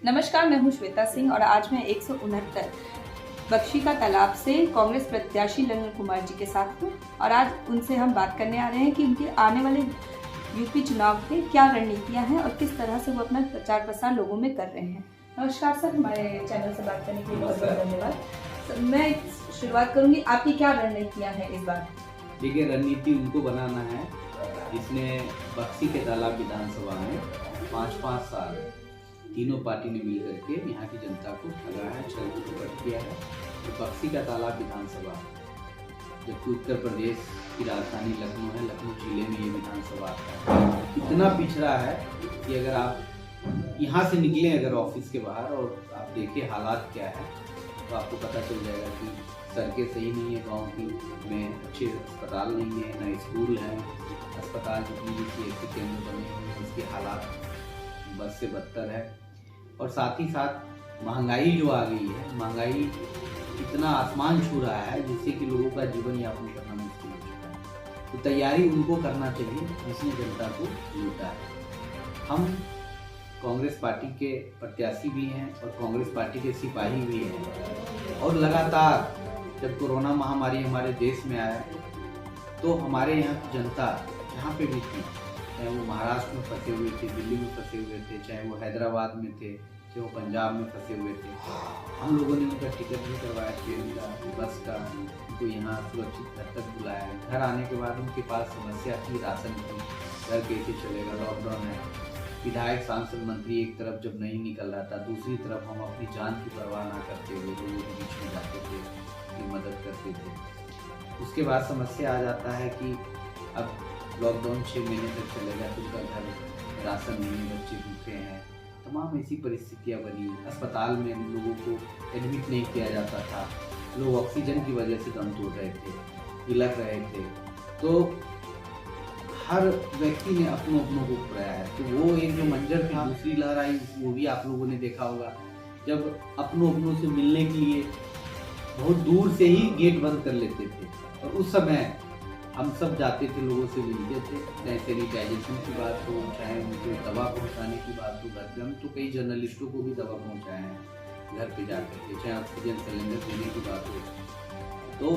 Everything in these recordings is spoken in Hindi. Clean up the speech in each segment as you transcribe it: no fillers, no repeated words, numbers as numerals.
नमस्कार, मैं हूं श्वेता सिंह और आज मैं 169 बख्शी का तालाब से कांग्रेस प्रत्याशी ललन कुमार जी के साथ हूं और आज उनसे हम बात करने आ रहे हैं कि उनके आने वाले यूपी चुनाव के क्या रणनीतियां हैं और किस तरह से वो अपना प्रचार प्रसार लोगों में कर रहे हैं। नमस्कार सर, हमारे चैनल से बात करने के लिए बहुत बहुत धन्यवाद। मैं शुरुआत करूंगी, आपकी क्या रणनीतियाँ हैं इस बार? देखिए, रणनीति उनको बनाना है जिसने बख्शी के तालाब विधानसभा में 5-5 साल तीनों पार्टी ने मिल करके यहाँ की जनता को ठगा है, छल कपट किया है। तो बख्शी का तालाब विधानसभा जबकि उत्तर प्रदेश की राजधानी लखनऊ है, लखनऊ जिले में ये विधानसभा आता है, इतना पिछड़ा है कि अगर आप यहाँ से निकलें अगर ऑफिस के बाहर और आप देखें हालात क्या है तो आपको पता चल जाएगा कि सड़कें सही नहीं है, गाँव की में अच्छे अस्पताल नहीं है, ना स्कूल है, अस्पताल जितनी भी CHC केंद्र बने हुए हैं उसके हालात बस से बदतर है। और साथ ही साथ महंगाई जो आ गई है, महंगाई इतना आसमान छू रहा है जिससे कि लोगों का जीवन यापन करना मुश्किल हो चुका है। तो तैयारी उनको करना चाहिए जिसने जनता को लूटा है। हम कांग्रेस पार्टी के प्रत्याशी भी हैं और कांग्रेस पार्टी के सिपाही भी हैं और लगातार जब कोरोना महामारी हमारे देश में आया तो हमारे यहाँ की जनता जहाँ पे भी थी, चाहे वो महाराष्ट्र में फंसे हुए थे, दिल्ली में फंसे हुए थे, चाहे वो हैदराबाद में थे, चाहे वो पंजाब में फंसे हुए थे, हम लोगों ने उनका टिकट भी करवाया, ट्रेन का, बस का, उनको यहाँ सुरक्षित घर तक बुलाया। घर आने के बाद उनके पास समस्या थी राशन की, घर कैसे चलेगा, लॉकडाउन है। विधायक, सांसद, मंत्री एक तरफ जब नहीं निकल रहा था, दूसरी तरफ हम अपनी जान की परवाह ना करते हुए लोगों के बीच में जाते थे, उनकी मदद करते थे। उसके बाद समस्या आ जाता है कि अब लॉकडाउन 6 महीने तक चलेगा तो उनका घर, राशन नहीं है, बच्चे भूखे हैं, तमाम ऐसी परिस्थितियाँ बनी। अस्पताल में लोगों को एडमिट नहीं किया जाता था, लोग ऑक्सीजन की वजह से दम तोड़ रहे थे, हिलक रहे थे। तो हर व्यक्ति ने अपनों को खोया है। तो वो एक जो मंजर था, दूसरी लहर आई, वो भी आप लोगों ने देखा होगा, जब अपनों से मिलने के लिए बहुत दूर से ही गेट बंद कर लेते थे और उस समय हम सब जाते थे, लोगों से मिलते थे, चाहे सैनिटाइजेशन की बात हो, चाहे उनको दवा पहुंचाने की बात हो। घर पे हम तो कई जर्नलिस्टों को भी दवा पहुंचाए हैं घर पे जाकर के, चाहे ऑक्सीजन सिलेंडर देने की बात हो। तो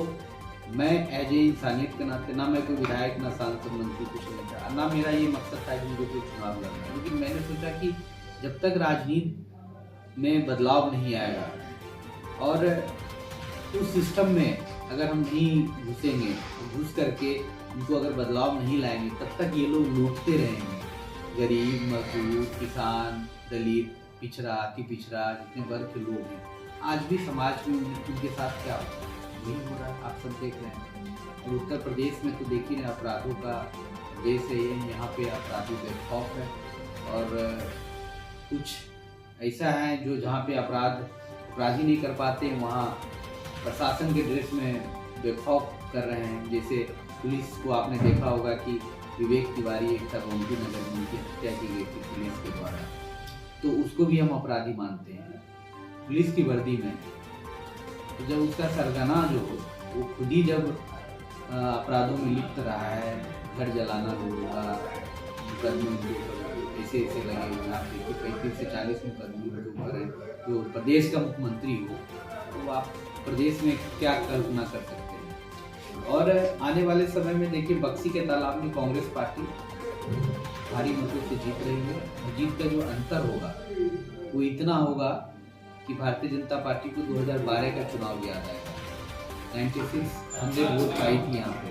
मैं एज ए इंसानियत के नाते, ना मैं कोई विधायक, ना सांसद, मंत्री, कुछ नहीं था, ना मेरा ये मकसद था कि मुझे कोई चुनाव लड़ना, लेकिन मैंने सोचा कि जब तक राजनीति में बदलाव नहीं आएगा और उस सिस्टम में अगर हम नहीं घुसेंगे, घुस करके उनको अगर बदलाव नहीं लाएंगे, तब तक ये लोग लूटते रहेंगे। गरीब, मजदूर, किसान, दलित, पिछड़ा, अति पिछड़ा, जितने वर्ग के लोग हैं, आज भी समाज में उनके साथ क्या नहीं हो रहा है, आप सब देख रहे हैं। और उत्तर प्रदेश में तो देख ही रहे, अपराधों का देश है ये, यहाँ पे अपराधी बेखौफ है और कुछ ऐसा है जो जहाँ पे अपराधी नहीं कर पाते, वहाँ प्रशासन के ड्रेस में बेखौफ कर रहे हैं। जैसे पुलिस को आपने देखा होगा कि विवेक तिवारी एक था, गोमती नगर में उनकी हत्या की गई थी पुलिस के द्वारा, तो उसको भी हम अपराधी मानते हैं पुलिस की वर्दी में। तो जब उसका सरगना जो हो, वो खुद ही जब अपराधों में लिप्त रहा है, घर जलाना लोगों का, मुकदमे ऐसे लगे हुए, आप देखिए 35 से 40 मुकदमे के ऊपर है, जो प्रदेश का मुख्यमंत्री हो, तो आप प्रदेश में क्या कल्पना कर सकते हैं। और आने वाले समय में देखिए, बख्शी के तालाब में कांग्रेस पार्टी भारी मतों से जीत रही है। जीत का जो अंतर होगा वो इतना होगा कि भारतीय जनता पार्टी को 2012 का चुनाव याद आएगा। 9600 वोट पाई थी यहाँ पे,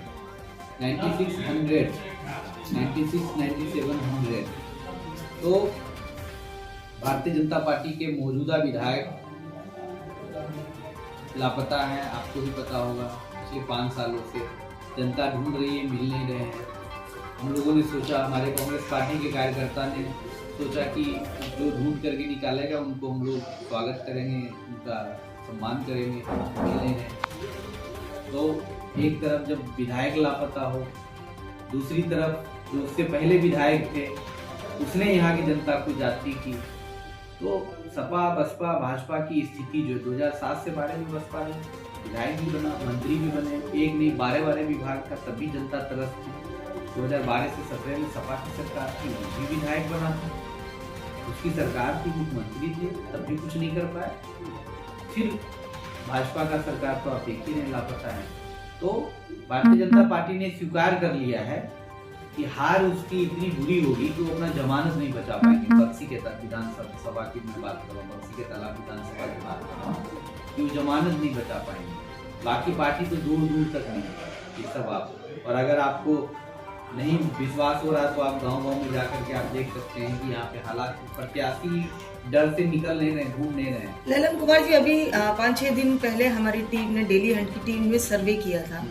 9600, 9700। तो भारतीय जनता पार्टी के मौजूदा विधायक लापता है, आपको भी पता होगा। पिछले 5 सालों से जनता ढूंढ रही है, मिल नहीं रहे हैं। हम लोगों ने सोचा, हमारे कांग्रेस पार्टी के कार्यकर्ता ने सोचा कि जो ढूंढ करके निकालेगा उनको हम लोग स्वागत करेंगे, उनका सम्मान करेंगे, मिलेंगे। तो एक तरफ जब विधायक लापता हो, दूसरी तरफ जो उससे पहले विधायक थे उसने यहाँ की जनता को जाति की, तो सपा, बसपा, भाजपा की स्थिति जो 2007 से 12 में बसपा ने विधायक भी बना, मंत्री भी बने, एक नहीं 12 विभाग था, तब भी जनता तरफ थी। 2012 से 17 में सपा की सरकार थी, वो भी विधायक बना था। उसकी सरकार थी, मुख्यमंत्री थे, तब भी कुछ नहीं कर पाए। फिर भाजपा का सरकार तो आप देख ही रहे लापता है। तो भारतीय जनता पार्टी ने स्वीकार कर लिया है कि हार उसकी इतनी बुरी होगी कि वो अपना जमानत नहीं बचा पाएंगे। बक्सी के विधानसभा की मैं बात कर रहा हूँ, बक्सी के तालाब विधानसभा की बात कर रहा हूँ कि वो जमानत नहीं बचा पाएंगे। बाकी पार्टी तो दूर दूर तक नहीं, ये सब आप। और अगर आपको नहीं विश्वास हो रहा तो आप गांव-गांव में जाकर के आप देख सकते हैं कि यहाँ पे हालात प्रत्याशी डर से निकल नहीं रहे, घूम नहीं रहे। ललन कुमार जी, अभी 5-6 दिन पहले हमारी टीम ने, डेली हंट की टीम ने सर्वे किया था।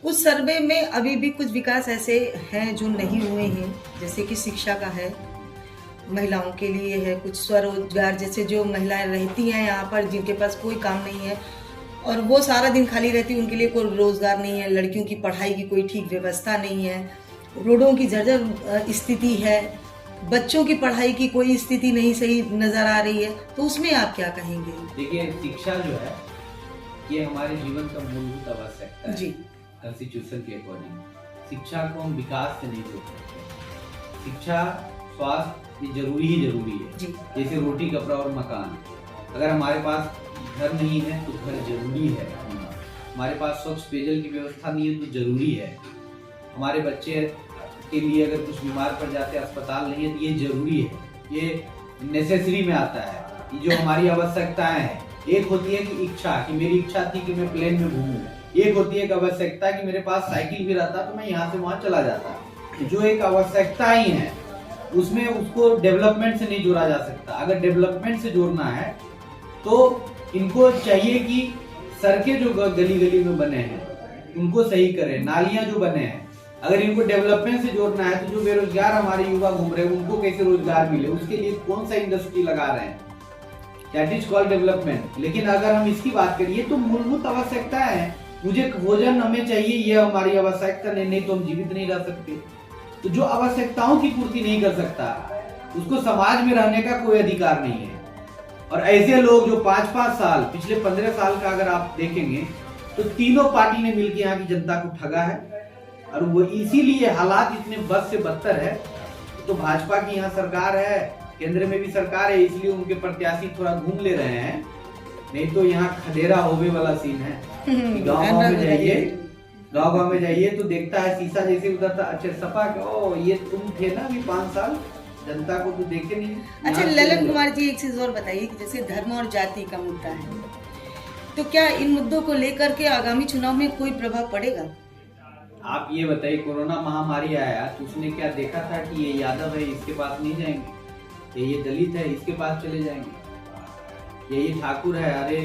उस सर्वे में अभी भी कुछ विकास ऐसे हैं जो नहीं हुए हैं, जैसे कि शिक्षा का है, महिलाओं के लिए है, कुछ स्वरोजगार, जैसे जो महिलाएं रहती हैं यहाँ पर जिनके पास कोई काम नहीं है और वो सारा दिन खाली रहती है, उनके लिए कोई रोजगार नहीं है, लड़कियों की पढ़ाई की कोई ठीक व्यवस्था नहीं है, रोडों की जर्जर स्थिति है, बच्चों की पढ़ाई की कोई स्थिति नहीं सही नजर आ रही है, तो उसमें आप क्या कहेंगे? देखिए, शिक्षा जो है ये हमारे जीवन का मूलभूत आवश्यकता है। जी, कॉन्स्टिट्यूशन के अकॉर्डिंग शिक्षा को हम विकास से नहीं जोड़ सकते। शिक्षा, स्वास्थ्य ये जरूरी ही जरूरी है जी। जैसे रोटी, कपड़ा और मकान। अगर हमारे पास घर नहीं है तो घर जरूरी है होना। हमारे पास स्वच्छ पेयजल की व्यवस्था नहीं है तो जरूरी है। हमारे बच्चे के लिए अगर कुछ बीमार पड़ जाते हैं, अस्पताल नहीं है तो ये जरूरी है, ये नेसेसरी में आता है। ये जो हमारी आवश्यकताएं हैं, एक होती है कि इच्छा, कि मेरी इच्छा थी कि मैं प्लेन में घूमूं, एक होती है एक आवश्यकता कि मेरे पास साइकिल भी रहता तो मैं यहाँ से वहाँ चला जाता। जो एक आवश्यकता ही है उसमें उसको डेवलपमेंट से नहीं जोड़ा जा सकता। अगर डेवलपमेंट से जोड़ना है तो इनको चाहिए कि सड़कें जो गली गली में बने हैं उनको सही करें, नालियां जो बने हैं, अगर इनको डेवलपमेंट से जोड़ना है तो जो बेरोजगार हमारे युवा घूम रहे हैं उनको कैसे रोजगार मिले, उसके लिए कौन सा इंडस्ट्री लगा रहे हैं, दैट इज कॉल्ड डेवलपमेंट। लेकिन अगर हम इसकी बात करिए तो मूलभूत आवश्यकता है, मुझे भोजन हमें चाहिए, ये हमारी आवश्यकता नहीं तो हम जीवित नहीं रह सकते। तो जो आवश्यकताओं की पूर्ति नहीं कर सकता उसको समाज में रहने का कोई अधिकार नहीं है। और ऐसे लोग जो 5-5 साल, पिछले 15 साल का अगर आप देखेंगे तो तीनों पार्टी ने मिलकर यहाँ की जनता को ठगा है और वो इसीलिए हालात इतने बद से बदतर है। तो भाजपा की यहाँ सरकार है, केंद्र में भी सरकार है, इसलिए उनके प्रत्याशी थोड़ा घूम ले रहे हैं, नहीं तो यहाँ खडेरा होवे वाला सीन है। गाँव गाँव में जाइए तो देखता है शीशा जैसे उधर था, अच्छा सपा के ओ ये तुम थे ना अभी 5 साल, जनता को तो देखे नहीं। अच्छा ललन कुमार जी, एक चीज और बताइए कि जैसे धर्म और जाति का मुद्दा है, तो क्या इन मुद्दों को लेकर के आगामी चुनाव में कोई प्रभाव पड़ेगा? आप ये बताइए, कोरोना महामारी आया तो उसने क्या देखा था कि ये यादव है इसके पास नहीं जाएंगे, ये दलित है इसके पास चले जाएंगे, ये ठाकुर है अरे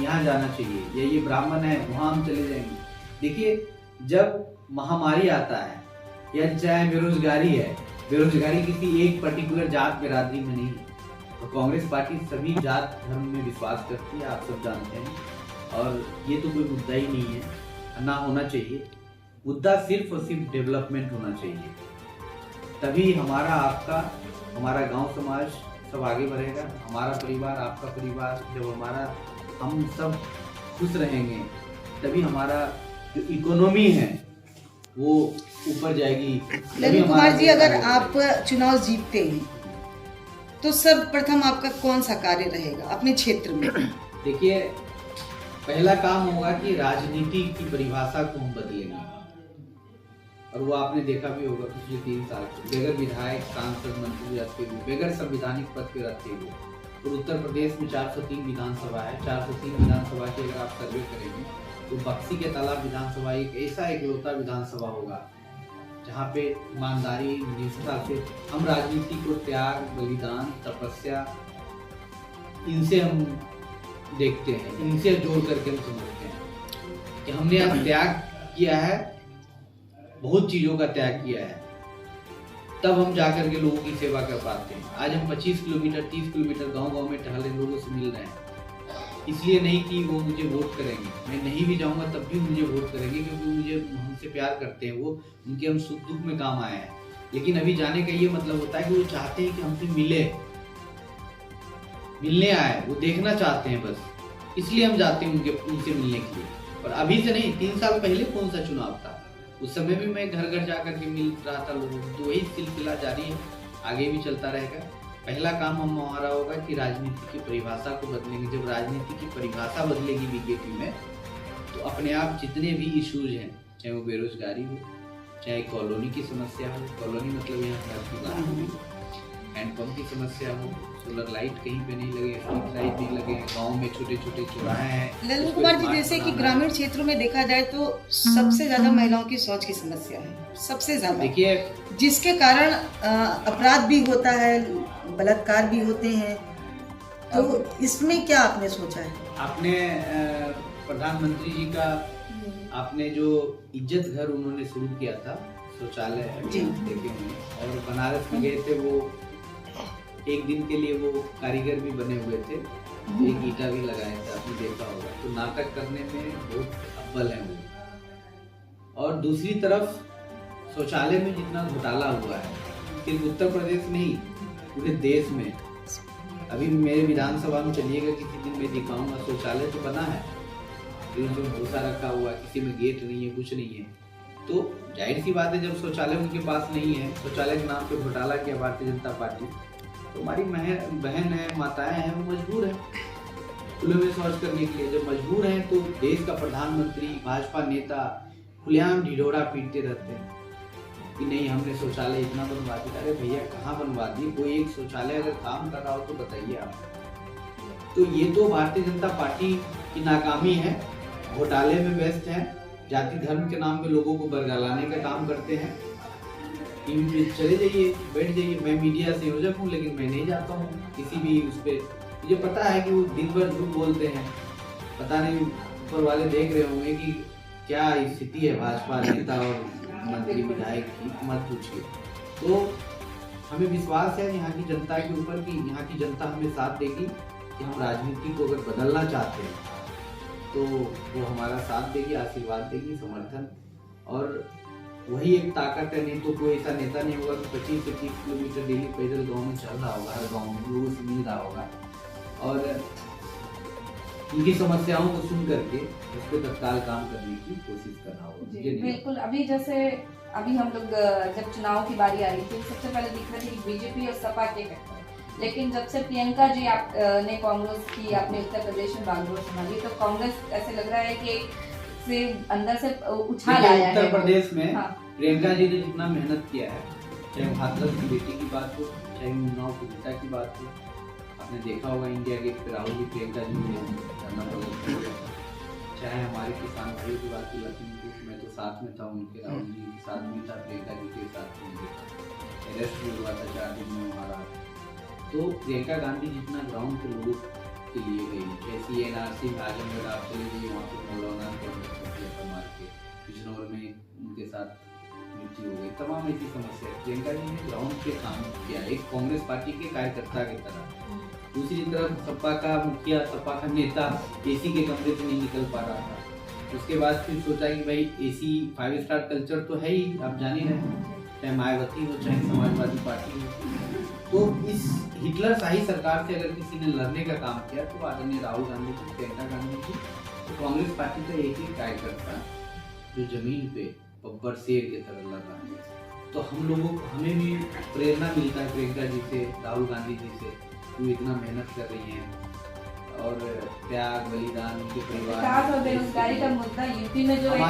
यहाँ जाना चाहिए, ये ब्राह्मण है वहां हम चले जाएंगे। देखिए, जब महामारी आता है या चाहे बेरोजगारी है, बेरोजगारी किसी एक पर्टिकुलर जात बिरादरी में नहीं है। तो कांग्रेस पार्टी सभी जात धर्म में विश्वास करती है, आप सब जानते हैं, और ये तो कोई मुद्दा ही नहीं है, ना होना चाहिए। मुद्दा सिर्फ और सिर्फ डेवलपमेंट होना चाहिए, तभी हमारा, आपका, हमारा गांव समाज सब आगे बढ़ेगा। हमारा परिवार, आपका परिवार, जब हम सब खुश रहेंगे तभी हमारा जो इकोनॉमी है वो ऊपर जाएगी। ललन कुमार जी, अगर आप चुनाव जीतते हैं तो सर्वप्रथम आपका कौन सा कार्य रहेगा अपने क्षेत्र में? देखिए, पहला काम होगा कि राजनीति की परिभाषा को हम बदलेंगे, और वो आपने देखा भी होगा पिछले 3 साल बगैर विधायक, सांसद, मंत्री रहते हुए, बगैर संवैधानिक पद पे रहते हुए, और उत्तर प्रदेश में 403 विधानसभा है। 403 विधानसभा की अगर आप सर्वे करेंगे तो बक्सी के तालाब विधानसभा एक ऐसा इकलौता विधानसभा होगा जहाँ पे ईमानदारी, निष्ठा से हम राजनीति को त्याग, बलिदान, तपस्या, इनसे हम देखते हैं, इनसे जोड़ करके हम समझते हैं कि हमने अब त्याग किया है, बहुत चीजों का त्याग किया है, तब हम जाकर के लोगों की सेवा कर पाते हैं। आज हम 25 किलोमीटर, 30 किलोमीटर गांव-गांव में टहल रहे, लोगों से मिल रहे हैं, इसलिए नहीं कि वो मुझे वोट करेंगे, मैं नहीं भी जाऊंगा तब भी मुझे वोट करेंगे, क्योंकि मुझे हमसे प्यार करते हैं, वो उनके हम सुख दुख में काम आए हैं। लेकिन अभी जाने का ये मतलब होता है कि वो चाहते हैं कि हमसे मिलने आए, वो देखना चाहते हैं बस, इसलिए हम जाते हैं उनसे मिलने के लिए। और अभी से नहीं, 3 साल पहले कौन सा चुनाव था, उस समय भी मैं घर घर जाकर के मिल रहा था लोगों को। तो वही सिलसिला जारी है, आगे भी चलता रहेगा। पहला काम हमारा होगा कि राजनीति की परिभाषा को बदलेंगे। जब राजनीति की परिभाषा बदलेगी बीजेपी में, तो अपने आप जितने भी इश्यूज हैं, चाहे वो बेरोजगारी हो, चाहे कॉलोनी की समस्या हो, कॉलोनी मतलब यहाँ हैंडपम्प की समस्या हो, सोलर लाइट कहीं पे नहीं लगे, स्ट्रीट लाइट नहीं लगे, गांव में छोटे छोटे चौराहे हैं। ललन कुमार जी, जैसे कि ग्रामीण क्षेत्रों में देखा जाए तो सबसे ज्यादा महिलाओं की शौच की समस्या है, सबसे ज्यादा। देखिए, जिसके कारण अपराध भी होता है, बलात्कार भी होते हैं, तो इसमें क्या आपने सोचा है? आपने प्रधानमंत्री जी का आपने जो इज्जत घर उन्होंने शुरू किया था, शौचालय देखे हुए, और बनारस में गए थे, वो एक दिन के लिए वो कारीगर भी बने हुए थे, एक ईटा भी लगाया था, आपने देखा होगा। तो नाटक करने में बहुत अव्वल है वो। और दूसरी तरफ शौचालय में जितना घोटाला हुआ है, सिर्फ उत्तर प्रदेश नहीं, पूरे देश में। अभी मेरे विधानसभा में चलिएगा, किसी दिन मैं दिखाऊंगा, शौचालय तो बना है, उसमें भूसा रखा हुआ, किसी में गेट नहीं है, कुछ नहीं है। तो जाहिर सी बात है, जब शौचालय उनके पास नहीं है, शौचालय के नाम पे घोटाला किया भारतीय जनता पार्टी, तो हमारी बहन है, माताएं हैं, वो मजबूर है खुले में शौच करने के लिए। जब मजबूर हैं तो देश का प्रधानमंत्री, भाजपा नेता खुलेआम ढिढोरा पीटते रहते हैं कि नहीं हमने शौचालय इतना बनवा दिया। अरे भैया, कहाँ बनवा दिए? कोई एक शौचालय अगर काम कर रहा हो तो बताइए आप। तो ये तो भारतीय जनता पार्टी की नाकामी है, घोटाले में व्यस्त है, जाति धर्म के नाम पे लोगों को बरगलाने का काम करते हैं। टीवी पे चले जाइए, बैठ जाइए। मैं मीडिया संयोजक हूँ, लेकिन मैं नहीं जाता हूँ किसी भी उस पर। मुझे पता है कि वो दिन भर झूठ बोलते हैं, पता नहीं ऊपर वाले देख रहे होंगे कि क्या स्थिति है भाजपा नेता और मंत्री विधायक की, मत पूछिए। तो हमें विश्वास है यहाँ की जनता के ऊपर कि यहाँ की जनता हमें साथ देगी कि हम राजनीति को अगर बदलना चाहते हैं तो वो हमारा साथ देगी, आशीर्वाद देगी, समर्थन। और वही एक ताकत है, नहीं तो कोई ऐसा नेता नहीं होगा कि 25 से 30 किलोमीटर डेली पैदल गांव में चल रहा होगा, हर गांव में लोगों से मिल रहा होगा और उनकी समस्याओं को सुन करके उस पर तत्काल काम करने की कोशिश कर रहा होगा। बिल्कुल। अभी जैसे अभी हम लोग जब चुनाव की बारी आ रही थी, सबसे पहले दिख रहे थे कि बीजेपी और सपा के टक्कर, लेकिन जब से प्रियंका जी ने कांग्रेस की अपने उत्तर प्रदेश में बागडोर संभाली, तो कांग्रेस ऐसे लग रहा है कि से अंदर से उछाल आया है। उत्तर प्रदेश में प्रियंका जी ने जितना मेहनत किया है, चाहे हाथरस की बेटी की बात हो, चाहे उन्नाव की बेटा की बात हो, आपने देखा होगा इंडिया गेट पे राहुल जी प्रियंका जी ने धरना प्रदर्शन किया, चाहे हमारे किसान भाइयों की बात की, लखीमपुर में तो साथ में था उनके, राहुल जी के साथ भी था, प्रियंका जी के साथ में अरेस्ट भी हुआ था 4 दिन में हमारा। तो प्रियंका गांधी जितना ग्राउंड के लोगों के लिए गई, जैसी एनआरसी में आजमगढ़ आप चले जाइए, वहाँ पे मौलाना को मार के बिजनौर में उनके साथ मृत्यु हो गई, तमाम ऐसी समस्या। प्रियंका जी ने ग्राउंड पे काम किया एक कांग्रेस पार्टी के कार्यकर्ता की तरह। दूसरी तरफ सपा का मुखिया, सपा का नेता एसी के कमरे से नहीं निकल पा रहा था। उसके बाद फिर सोचा कि भाई एसी 5 स्टार कल्चर तो है ही, आप जान ही रहे हैं, चाहे मायावती हो चाहे समाजवादी पार्टी हो। तो इस हिटलर शाही सरकार से अगर किसी ने लड़ने का काम किया तो आदरणीय राहुल गांधी जी, प्रियंका गांधी जी। तो कांग्रेस पार्टी का एक ही कार्यकर्ता जो जमीन पे बब्बर शेर की तरह लड़ रहा है। तो हम लोगों को, हमें भी प्रेरणा मिलता है प्रियंका जी से, राहुल गांधी जी से, वो इतना मेहनत कर रही हैं और त्याग बलिदान उनके परिवार। और बेरोजगारी का मुद्दा यूपी में जो एक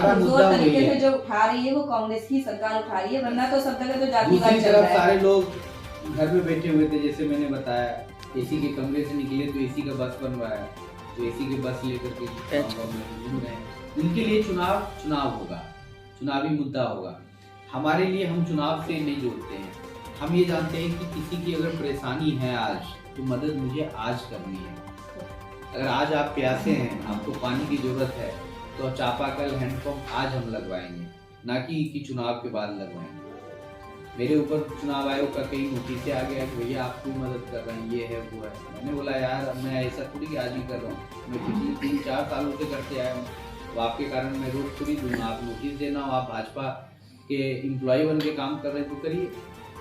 तरीके से जो उठा रही है वो कांग्रेस की सरकार उठा रही है, वरना तो सब जगह तो जातिवाद चल रहा है। सारे लोग घर में बैठे हुए थे, जैसे मैंने बताया, एसी के कमरे से निकले तो एसी का बस बनवाया, तो एसी के बस लेकर के घूम रहे हैं। उनके लिए चुनाव होगा, चुनावी मुद्दा होगा। हमारे लिए हम चुनाव से नहीं जोड़ते हैं। हम ये जानते हैं कि किसी की अगर परेशानी है आज, तो मदद मुझे आज करनी है। अगर आज आप प्यासे हैं, आपको पानी की जरूरत है, तो चापाकल हैंडपंप आज हम लगवाएंगे, ना कि चुनाव के बाद लगवाएंगे। मेरे ऊपर चुनाव आयोग का कई नोटिस आ गया कि भैया आपको मदद कर रहे हैं, ये है वो है। मैंने बोला यार मैं ऐसा थोड़ी आज ही कर रहा हूँ, मैं पिछले 3-4 सालों से करते आया हूँ। तो आपके कारण मैं रोक थोड़ी दूंगा, आप नोटिस देना हो, आप भाजपा के एम्प्लॉय बन के काम कर रहे हैं तो करिए,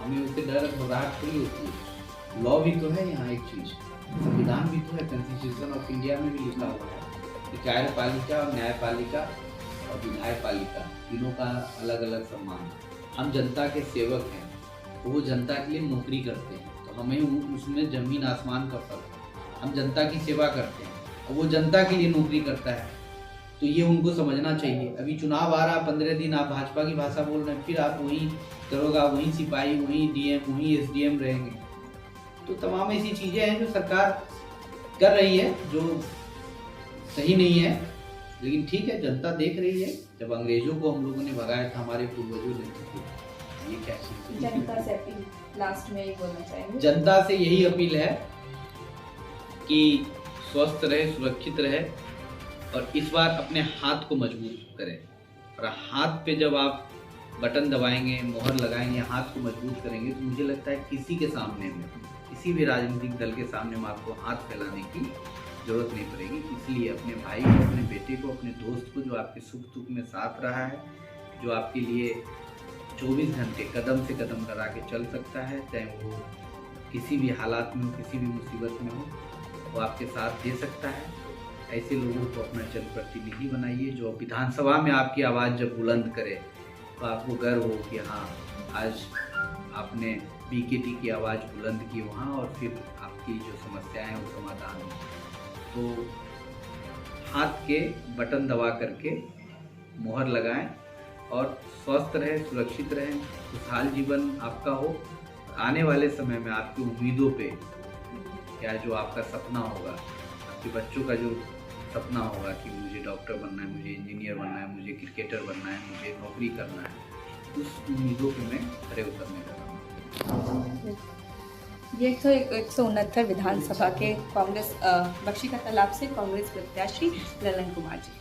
हमें उससे डर घबराहट थोड़ी होती है। लॉ भी तो है यहाँ, एक चीज़ संविधान भी तो है, कॉन्स्टिट्यूशन ऑफ इंडिया में भी लिखा हुआ है कि कार्यपालिका और न्यायपालिका और विधायपालिका तीनों का अलग अलग सम्मान। हम जनता के सेवक हैं, तो वो जनता के लिए नौकरी करते हैं, तो हमें उसमें जमीन आसमान का फर्क है। हम जनता की सेवा करते हैं और वो जनता के लिए नौकरी करता है, तो ये उनको समझना चाहिए। अभी चुनाव आ रहा, 15 दिन आप भाजपा की भाषा बोल रहे हैं, फिर आप वहीं दरोगा, वहीं सिपाही, वहीं डीएम, वहीं एसडीएम रहेंगे। तो तमाम ऐसी चीज़ें हैं जो सरकार कर रही है, जो सही नहीं है, लेकिन ठीक है, जनता देख रही है। जब अंग्रेजों को हम लोगों ने भगाया था, हमारे पूर्वजों ने, तो ये क्या चीज़ है? जनता से अपील लास्ट में यही बोलना चाहेंगे। जनता से यही अपील है कि स्वस्थ रहे, सुरक्षित रहे और इस बार अपने हाथ को मजबूत करें। और हाथ पे जब आप बटन दबाएंगे, मोहर लगाएंगे, हाथ को मजबूत करेंगे, तो मुझे लगता है किसी के सामने में, किसी भी राजनीतिक दल के सामने में आपको हाथ फैलाने की जरूरत नहीं पड़ेगी। इसलिए अपने भाई को, अपने बेटे को, अपने दोस्त को, जो आपके सुख दुख में साथ रहा है, जो आपके लिए 24 घंटे कदम से कदम करा के चल सकता है, चाहे वो किसी भी हालात में हो, किसी भी मुसीबत में हो, वो आपके साथ दे सकता है। ऐसे लोगों को अपना जनप्रतिनिधि बनाइए, जो विधानसभा में आपकी आवाज़ जब बुलंद करे तो आपको गर्व हो कि हाँ, आज आपने बीकेटी की आवाज़ बुलंद की वहाँ, और फिर आपकी जो समस्याएं हैं वो समाधान हो। तो हाथ के बटन दबा करके मोहर लगाएं और स्वस्थ रहें, सुरक्षित रहें, खुशहाल जीवन आपका हो। आने वाले समय में आपकी उम्मीदों पे, क्या जो आपका सपना होगा, आपके बच्चों का जो सपना होगा कि मुझे डॉक्टर बनना है, मुझे इंजीनियर बनना है, मुझे क्रिकेटर बनना है, मुझे नौकरी करना है, उस उम्मीदों पे मैं खड़े उतरने लगा। ये 169 विधानसभा के कांग्रेस बख्शी का तालाब से कांग्रेस प्रत्याशी ललन कुमार जी।